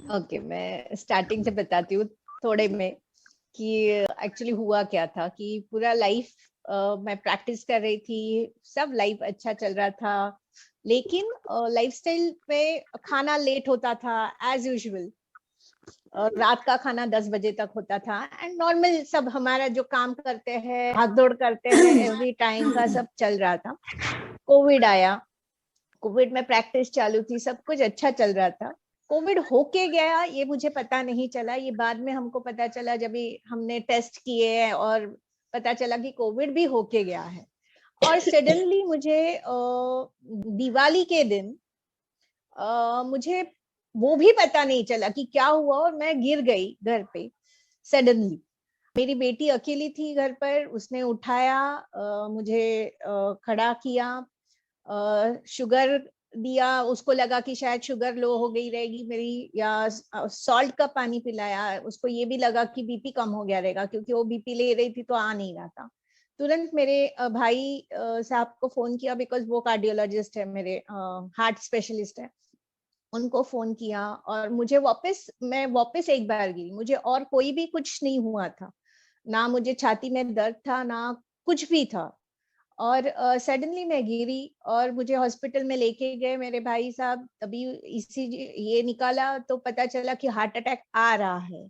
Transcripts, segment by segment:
Okay, मैं starting से बताती हूँ थोड़े में कि एक्चुअली हुआ क्या था कि पूरा लाइफ मैं प्रैक्टिस कर रही थी, सब लाइफ अच्छा चल रहा था, लेकिन लाइफस्टाइल में खाना लेट होता था एज यूजुअल। रात का खाना 10 बजे तक होता था एंड नॉर्मल सब हमारा जो काम करते हैं, भाग दौड़ करते हैं, एवरी टाइम का सब चल रहा था। कोविड आया, कोविड में प्रैक्टिस चालू थी, सब कुछ अच्छा चल रहा था। कोविड होके गया ये मुझे पता नहीं चला, ये बाद में हमको पता चला जब भी हमने टेस्ट किए और पता चला कि कोविड भी होके गया है। और सडनली मुझे दिवाली के दिन मुझे वो भी पता नहीं चला कि क्या हुआ और मैं गिर गई घर पे सडनली। मेरी बेटी अकेली थी घर पर, उसने उठाया, मुझे खड़ा किया, शुगर दिया, उसको लगा कि शायद शुगर लो हो गई रहेगी मेरी, या सॉल्ट का पानी पिलाया, उसको ये भी लगा कि बीपी कम हो गया रहेगा क्योंकि वो बीपी ले रही थी तो आ नहीं रहा था। तुरंत मेरे भाई साहब को फोन किया, बिकॉज वो कार्डियोलॉजिस्ट है, मेरे हार्ट स्पेशलिस्ट है। उनको फोन किया और मैं वापस एक बार गिरी, मुझे और कोई भी कुछ नहीं हुआ था, ना मुझे छाती में दर्द था ना कुछ भी था। और सडनली मैं गिरी और मुझे हॉस्पिटल में लेके गए मेरे भाई साहब, तभी इसी ये निकाला तो पता चला कि हार्ट अटैक आ रहा है।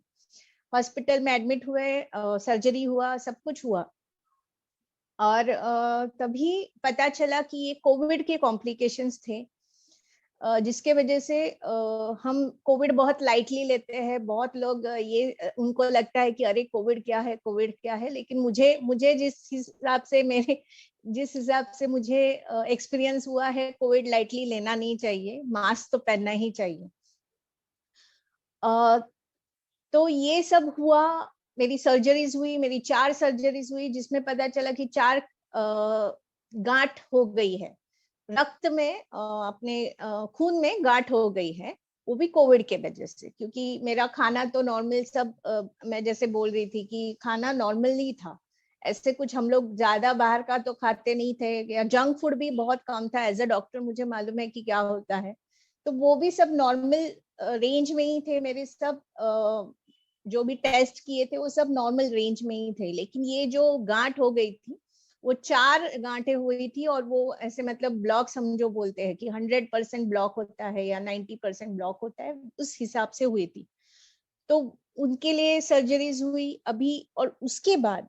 हॉस्पिटल में एडमिट हुए, सर्जरी हुआ, सब कुछ हुआ। और तभी पता चला कि ये कोविड के कॉम्प्लिकेशंस थे, जिसके वजह से हम कोविड बहुत लाइटली लेते हैं। बहुत लोग उनको लगता है कि अरे कोविड क्या है, कोविड क्या है, लेकिन मुझे मुझे जिस हिसाब से मुझे एक्सपीरियंस हुआ है, कोविड लाइटली लेना नहीं चाहिए, मास्क तो पहनना ही चाहिए। अ, तो ये सब हुआ, मेरी सर्जरीज हुई, मेरी 4 सर्जरीज हुई, जिसमें पता चला कि 4 गांठ हो गई है रक्त में, अपने खून में गांठ हो गई है, वो भी कोविड के वजह से। क्योंकि मेरा खाना तो नॉर्मल सब, मैं जैसे बोल रही थी कि खाना नॉर्मल ही था, ऐसे कुछ हम लोग ज्यादा बाहर का तो खाते नहीं थे, या जंक फूड भी बहुत कम था। एज अ डॉक्टर मुझे मालूम है कि क्या होता है, तो वो भी सब नॉर्मल रेंज में ही थे मेरे सब। जो भी टेस्ट किए थे वो सब नॉर्मल रेंज में ही थे, लेकिन ये जो गांठ हो गई थी, वो 4 गांठें हुई थी, और वो ऐसे मतलब ब्लॉक्स हम जो बोलते हैं कि 100% ब्लॉक होता है या 90% ब्लॉक होता है, उस हिसाब से हुई थी। तो उनके लिए सर्जरीज हुई अभी। और उसके बाद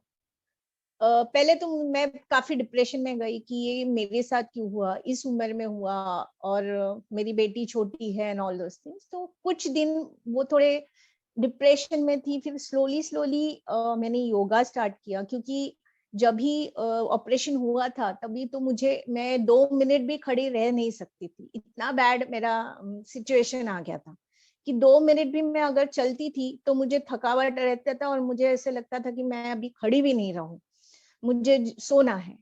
पहले तो मैं काफी डिप्रेशन में गई कि ये मेरे साथ क्यों हुआ, इस उम्र में हुआ, और मेरी बेटी छोटी है एंड ऑल दोस थिंग्स। तो कुछ दिन वो थोड़े डिप्रेशन में थी। फिर स्लोली स्लोली मैंने योगा स्टार्ट किया, क्योंकि जब भी ऑपरेशन हुआ था तभी तो मैं 2 मिनट भी खड़ी रह नहीं सकती थी, इतना बैड मेरा सिचुएशन आ गया था कि 2 मिनट भी मैं अगर चलती थी तो मुझे थकावट रहता था, और मुझे ऐसे लगता था कि मैं अभी खड़ी भी नहीं रहूं, मुझे सोना है,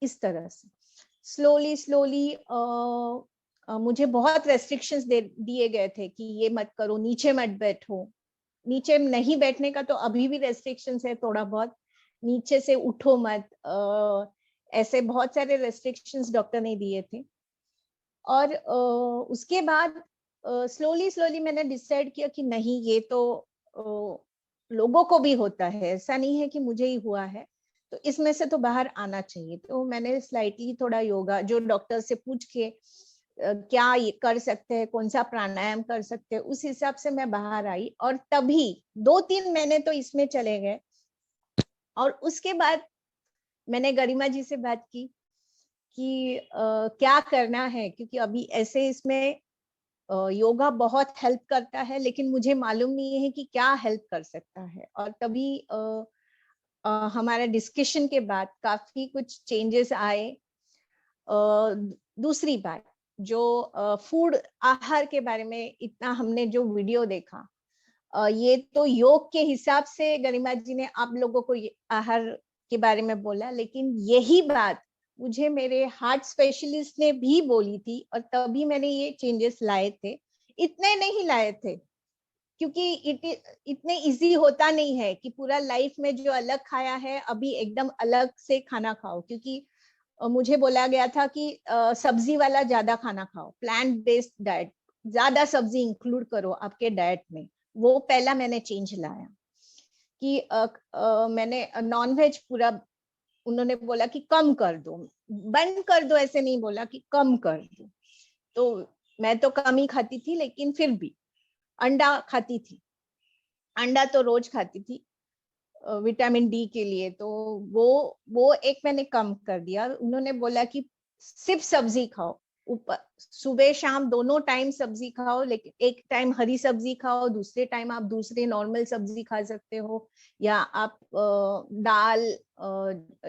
इस तरह से। स्लोली स्लोली मुझे बहुत रेस्ट्रिक्शंस दिए गए थे कि ये मत करो, नीचे मत बैठो। नीचे नहीं बैठने का तो अभी भी रेस्ट्रिक्शंस है थोड़ा बहुत, नीचे से उठो मत, ऐसे बहुत सारे रेस्ट्रिक्शंस डॉक्टर ने दिए थे। और उसके बाद स्लोली स्लोली मैंने डिसाइड किया कि नहीं, ये तो लोगों को भी होता है, ऐसा नहीं है कि मुझे ही हुआ है, तो इसमें से तो बाहर आना चाहिए। तो मैंने स्लाइटली थोड़ा योगा, जो डॉक्टर से पूछ के क्या ये कर सकते हैं, कौन सा प्राणायाम कर सकते हैं, उस हिसाब से मैं बाहर आई। और तभी 2-3 महीने तो इसमें चले गए। और उसके बाद मैंने गरिमा जी से बात की कि क्या करना है, क्योंकि अभी ऐसे इसमें योगा बहुत हेल्प करता है, लेकिन मुझे मालूम नहीं है कि क्या हेल्प कर सकता है। और तभी हमारा डिस्कशन के बाद काफी कुछ चेंजेस आए। दूसरी बात, जो फूड आहार के बारे में इतना हमने जो वीडियो देखा, ये तो योग के हिसाब से गरिमा जी ने आप लोगों को आहार के बारे में बोला, लेकिन यही बात मुझे मेरे हार्ट स्पेशलिस्ट ने भी बोली थी, और तभी मैंने ये चेंजेस लाए थे। इतने नहीं लाए थे, क्योंकि इतने इजी होता नहीं है कि पूरा लाइफ में जो अलग खाया है अभी एकदम अलग से खाना खाओ। क्योंकि मुझे बोला गया था कि सब्जी वाला ज्यादा खाना खाओ, प्लांट बेस्ड डाइट, ज्यादा सब्जी इंक्लूड करो आपके डाइट में। वो पहला मैंने चेंज लाया कि मैंने नॉन वेज पूरा, उन्होंने बोला कि कम कर दो, बंद कर दो ऐसे नहीं बोला, कि कम कर दो। तो मैं तो कम ही खाती थी, लेकिन फिर भी अंडा खाती थी, अंडा तो रोज खाती थी विटामिन डी के लिए। तो वो एक मैंने कम कर दिया। उन्होंने बोला कि सिर्फ सब्जी खाओ, ऊपर सुबह शाम दोनों टाइम सब्जी खाओ, लेकिन एक टाइम हरी सब्जी खाओ, दूसरे टाइम आप दूसरे नॉर्मल सब्जी खा सकते हो, या आप दाल,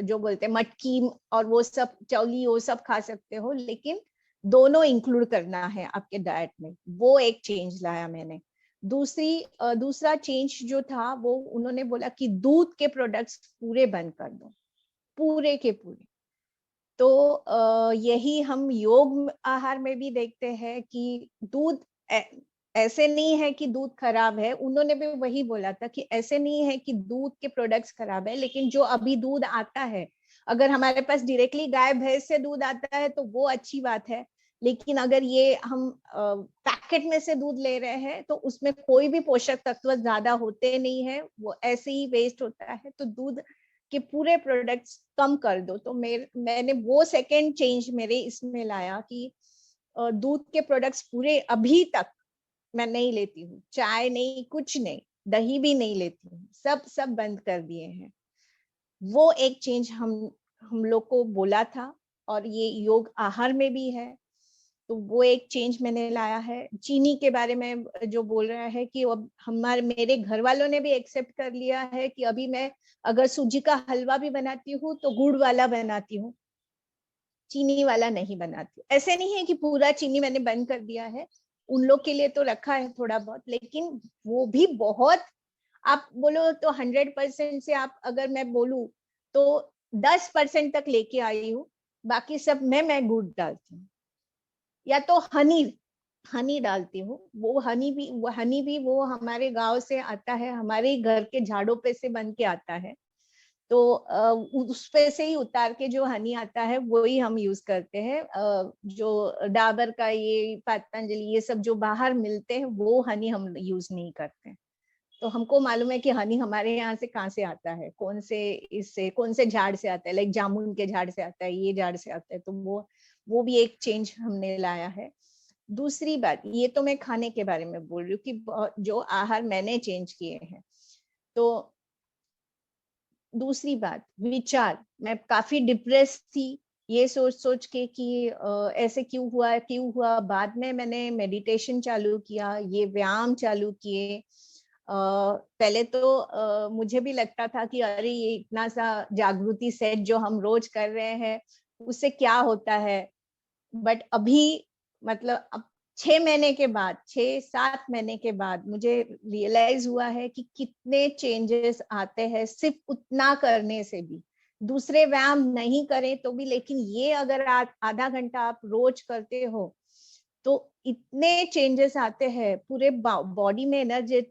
जो बोलते हैं मटकी और वो सब, चौली, वो सब खा सकते हो, लेकिन दोनों इंक्लूड करना है आपके डाइट में। वो एक चेंज लाया मैंने। दूसरा चेंज जो था, वो उन्होंने बोला कि दूध के प्रोडक्ट्स पूरे बंद कर दो, पूरे के पूरे। तो यही हम योग आहार में भी देखते हैं कि दूध ऐसे नहीं है कि दूध खराब है। उन्होंने भी वही बोला था कि ऐसे नहीं है कि दूध के प्रोडक्ट्स खराब है, लेकिन जो अभी दूध आता है, अगर हमारे पास डायरेक्टली गाय भैंस से दूध आता है तो वो अच्छी बात है, लेकिन अगर ये हम पैकेट में से दूध ले रहे हैं तो उसमें कोई भी पोषक तत्व ज्यादा होते नहीं है, वो ऐसे ही वेस्ट होता है। तो दूध के पूरे प्रोडक्ट्स कम कर दो। तो मैंने वो सेकेंड चेंज मेरे इसमें लाया कि दूध के प्रोडक्ट्स पूरे अभी तक मैं नहीं लेती हूँ, चाय नहीं, कुछ नहीं, दही भी नहीं लेती हूँ, सब बंद कर दिए हैं। वो एक चेंज हम लोग को बोला था, और ये योग आहार में भी है। तो वो एक चेंज मैंने लाया है। चीनी के बारे में जो बोल रहा है, कि अब मेरे घर वालों ने भी एक्सेप्ट कर लिया है कि अभी मैं अगर सूजी का हलवा भी बनाती हूँ तो गुड़ वाला बनाती हूँ, चीनी वाला नहीं बनाती। ऐसे नहीं है कि पूरा चीनी मैंने बंद कर दिया है, उन लोग के लिए तो रखा है थोड़ा बहुत, लेकिन वो भी बहुत, आप बोलो तो 100% से, आप अगर मैं बोलूं तो 10% तक लेके आई हूँ। बाकी सब में मैं गुड़ डालती हूँ, या तो हनी डालती हूँ। वो हनी भी वो हमारे गांव से आता है, हमारे घर के झाड़ों पे से बन के आता है। तो उस पे से ही उतार के जो हनी आता है वो ही हम यूज करते हैं। जो डाबर का, ये पतंजलि, ये सब जो बाहर मिलते हैं, वो हनी हम यूज नहीं करते। तो हमको मालूम है कि हनी हमारे यहाँ से कहाँ से आता है, कौन से झाड़ से आता है, लाइक जामुन के झाड़ से आता है, ये झाड़ से आता है। तो वो भी एक चेंज हमने लाया है। दूसरी बात, ये तो मैं खाने के बारे में बोल रही हूँ कि जो आहार मैंने चेंज किए हैं। तो दूसरी बात, विचार, मैं काफी डिप्रेस थी, ये सोच सोच के कि ऐसे क्यों हुआ। बाद में मैंने मेडिटेशन चालू किया, ये व्यायाम चालू किए। पहले तो मुझे भी लगता था कि अरे ये इतना सा जागृति सेट जो हम रोज कर रहे हैं, उससे क्या होता है। बट अभी, मतलब अब 6 महीने के बाद, 6-7 महीने के बाद मुझे रियलाइज हुआ है कि कितने चेंजेस आते हैं सिर्फ उतना करने से भी। दूसरे व्यायाम नहीं करें तो भी, लेकिन ये अगर आधा घंटा आप रोज करते हो तो इतने चेंजेस आते हैं, पूरे बॉडी में एनर्जी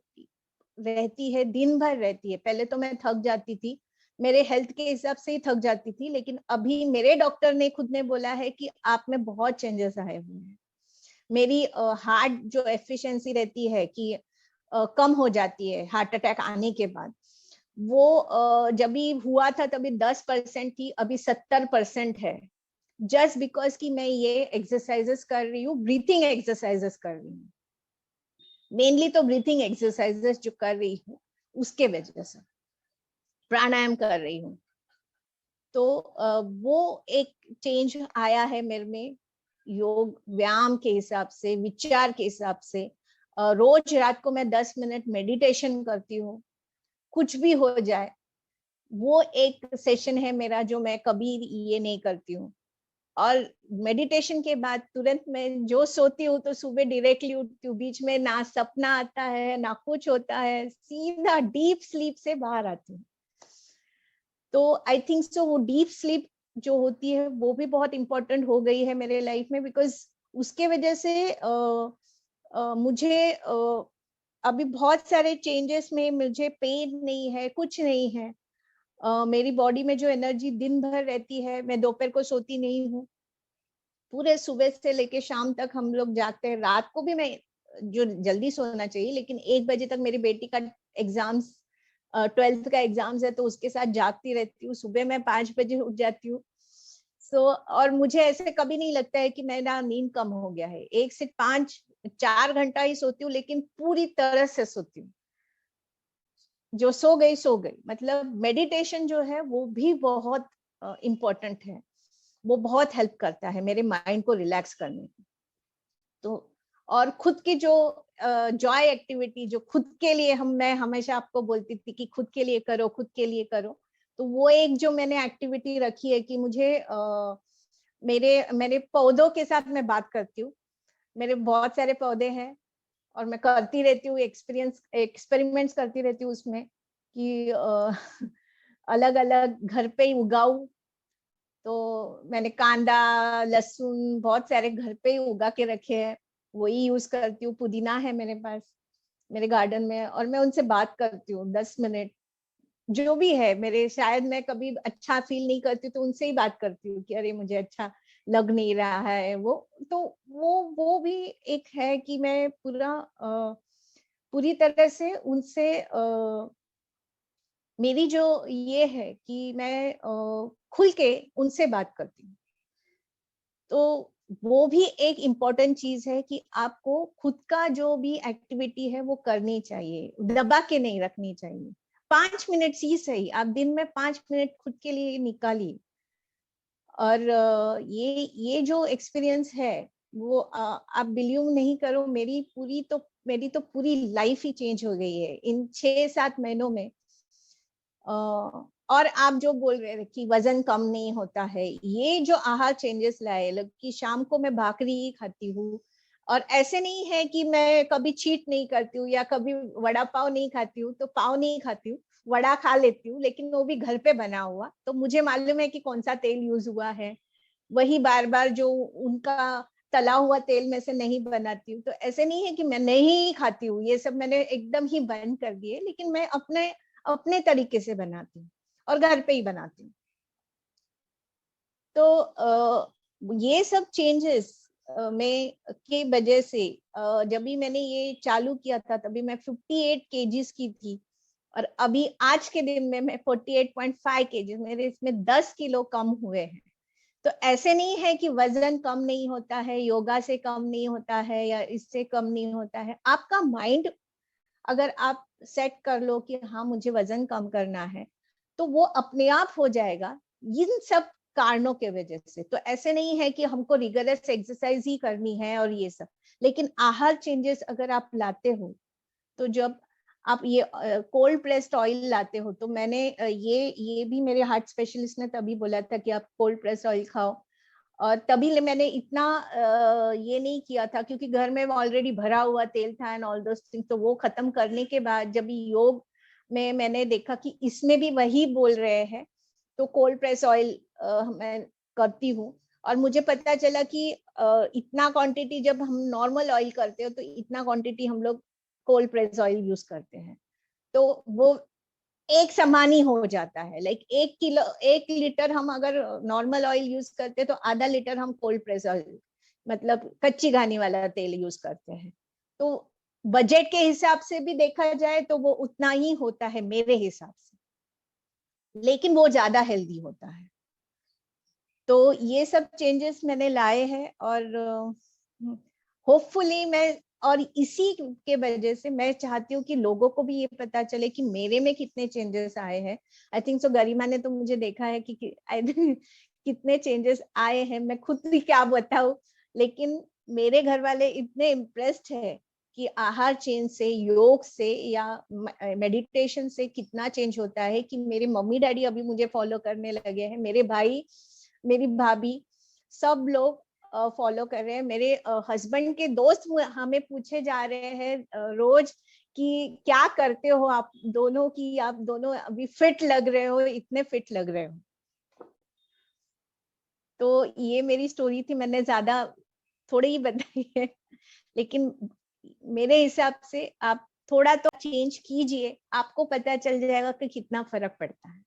रहती है, दिन भर रहती है। पहले तो मैं थक जाती थी, मेरे हेल्थ के हिसाब से ही थक जाती थी, लेकिन अभी मेरे डॉक्टर ने खुद ने बोला है कि आप में बहुत चेंजेस आए हुए हैं। मेरी हार्ट जो एफिशिएंसी रहती है कि कम हो जाती है हार्ट अटैक आने के बाद, वो जब भी हुआ था तभी 10% थी, अभी 70% है। जस्ट बिकॉज कि मैं ये एक्सरसाइजेस कर रही हूँ, ब्रीथिंग एक्सरसाइजेस कर रही हूँ, मेनली तो ब्रीथिंग एक्सरसाइजेस जो कर रही हूँ उसके वजह से, प्राणायाम कर रही हूँ। तो वो एक चेंज आया है मेरे में, योग व्यायाम के हिसाब से, विचार के हिसाब से। रोज रात को मैं 10 मिनट मेडिटेशन करती हूँ, कुछ भी हो जाए। वो एक सेशन है मेरा जो मैं कभी ये नहीं करती हूँ। और मेडिटेशन के बाद तुरंत मैं जो सोती हूँ तो सुबह डायरेक्टली उठती हूँ, बीच में ना सपना आता है ना कुछ होता है, सीधा डीप स्लीप से बाहर आती हूँ। तो आई थिंक सो वो डीप स्लीप जो होती है वो भी बहुत इंपॉर्टेंट हो गई है मेरे लाइफ में, बिकॉज उसके वजह से मुझे अभी बहुत सारे चेंजेस में, मुझे पेन नहीं है, कुछ नहीं है। मेरी बॉडी में जो एनर्जी दिन भर रहती है, मैं दोपहर को सोती नहीं हूँ, पूरे सुबह से लेके शाम तक हम लोग जागते हैं, रात को भी मैं जो जल्दी सोना चाहिए, लेकिन 1 बजे तक मेरी बेटी का एग्जाम्स, 12th का एग्जाम्स है, तो उसके साथ जागती रहती हूँ। सुबह मैं 5 बजे उठ जाती हूँ। और मुझे ऐसे कभी नहीं लगता है कि मेरा नींद कम हो गया है। 1 से 5 4 घंटा ही सोती हूँ, लेकिन पूरी तरह से सोती हूँ। जो सो गई। मतलब मेडिटेशन जो है वो भी बहुत इम्पोर्टेंट है। वो बहुत हेल्प करता है मेरे माइंड को रिलैक्स करने में। तो और खुद की जो जॉय एक्टिविटी, जो खुद के लिए मैं हमेशा आपको बोलती थी कि खुद के लिए करो, खुद के लिए करो। तो वो एक जो मैंने एक्टिविटी रखी है कि मुझे मेरे मेरे पौधों के साथ मैं बात करती हूँ। मेरे बहुत सारे पौधे हैं और मैं करती रहती हूँ, एक्सपेरिमेंट्स करती रहती हूँ उसमें कि अलग अलग घर पे ही उगाऊं। तो मैंने कांदा, लहसुन बहुत सारे घर पे ही उगा के रखे हैं, वही यूज करती हूँ। पुदीना है मेरे पास, मेरे गार्डन में, और मैं उनसे बात करती हूँ 10 मिनट। जो भी है मेरे, शायद मैं कभी अच्छा फील नहीं करती तो उनसे ही बात करती हूँ कि अरे मुझे अच्छा लग नहीं रहा है वो। तो वो भी एक है कि मैं पूरी तरह से उनसे मेरी जो ये है कि मैं खुल के उनसे बात करती हूँ। तो वो भी एक इम्पोर्टेंट चीज है कि आपको खुद का जो भी एक्टिविटी है वो करनी चाहिए, दबा के नहीं रखनी चाहिए। 5 मिनट ही सही, आप दिन में 5 मिनट खुद के लिए निकालिए। और ये जो एक्सपीरियंस है वो आप बिलीव नहीं करो, मेरी तो पूरी लाइफ ही चेंज हो गई है इन 6-7 महीनों में। और आप जो बोल रहे थे कि वजन कम नहीं होता है, ये जो आहार चेंजेस लाए, लग कि शाम को मैं भाकरी ही खाती हूँ। और ऐसे नहीं है कि मैं कभी चीट नहीं करती हूँ या कभी वड़ा पाव नहीं खाती हूँ, तो पाव नहीं खाती हूँ, वड़ा खा लेती हूँ, लेकिन वो भी घर पे बना हुआ। तो मुझे मालूम है कि कौन सा तेल यूज हुआ है, वही बार बार जो उनका तला हुआ तेल में से नहीं बनाती हूँ। तो ऐसे नहीं है कि मैं नहीं खाती हूँ, ये सब मैंने एकदम ही बंद कर दिए, लेकिन मैं अपने अपने तरीके से बनाती हूँ और घर पे ही बनाती हूँ। तो ये सब चेंजेस में के वजह से जब भी मैंने ये चालू किया था तभी मैं 58 केजीज की थी, और अभी आज के दिन में मैं 48.5 केजीज, मेरे इसमें 10 किलो कम हुए हैं। तो ऐसे नहीं है कि वजन कम नहीं होता है, योगा से कम नहीं होता है या इससे कम नहीं होता है। आपका माइंड अगर आप सेट कर लो कि हाँ मुझे वजन कम करना है, तो वो अपने आप हो जाएगा इन सब कारणों के वजह से। तो ऐसे नहीं है कि हमको रिगरस एक्सरसाइज ही करनी है और ये सब, लेकिन आहार चेंजेस अगर आप लाते हो, तो जब आप ये कोल्ड प्रेस्ड ऑयल लाते हो, तो मैंने ये भी मेरे हार्ट स्पेशलिस्ट ने तभी बोला था कि आप कोल्ड प्रेस्ड ऑयल खाओ। और तभी मैंने इतना ये नहीं किया था, क्योंकि घर में ऑलरेडी भरा हुआ तेल था एंड ऑल दोस थिंग। तो वो खत्म करने के बाद जब योग में मैंने देखा कि इसमें भी वही बोल रहे हैं, तो कोल्ड प्रेस ऑयल मैं करती हूँ। और मुझे पता चला कि इतना क्वांटिटी जब हम नॉर्मल ऑयल करते हो तो इतना क्वांटिटी हम लोग कोल्ड प्रेस ऑयल यूज करते हैं, तो वो एक समान ही हो जाता है। लाइक 1 लीटर हम अगर नॉर्मल ऑयल यूज करते हैं तो आधा लीटर हम कोल्ड प्रेस ऑयल, मतलब कच्ची घानी वाला तेल यूज करते हैं। तो बजट के हिसाब से भी देखा जाए तो वो उतना ही होता है मेरे हिसाब से, लेकिन वो ज्यादा हेल्दी होता है। तो ये सब चेंजेस मैंने लाए हैं, और होपफुली मैं, और इसी के वजह से मैं चाहती हूँ कि लोगों को भी ये पता चले कि मेरे में कितने चेंजेस आए हैं। आई थिंक सो गरिमा ने तो मुझे देखा है कि कितने चेंजेस आए हैं, मैं खुद भी क्या बताऊं। लेकिन मेरे घर वाले इतने इम्प्रेस्ड है कि आहार चेंज से, योग से या मेडिटेशन से कितना चेंज होता है, कि मेरे मम्मी डैडी अभी मुझे फॉलो करने लगे हैं, मेरे भाई, मेरी भाभी, सब लोग फॉलो कर रहे हैं। मेरे हस्बैंड के दोस्त हमें पूछे जा रहे हैं रोज कि क्या करते हो आप दोनों, की आप दोनों अभी फिट लग रहे हो, इतने फिट लग रहे हो। तो ये मेरी स्टोरी थी, मैंने ज्यादा थोड़ी ही बताई है, लेकिन मेरे हिसाब से आप थोड़ा तो चेंज कीजिए, आपको पता चल जाएगा कि कितना फर्क पड़ता है।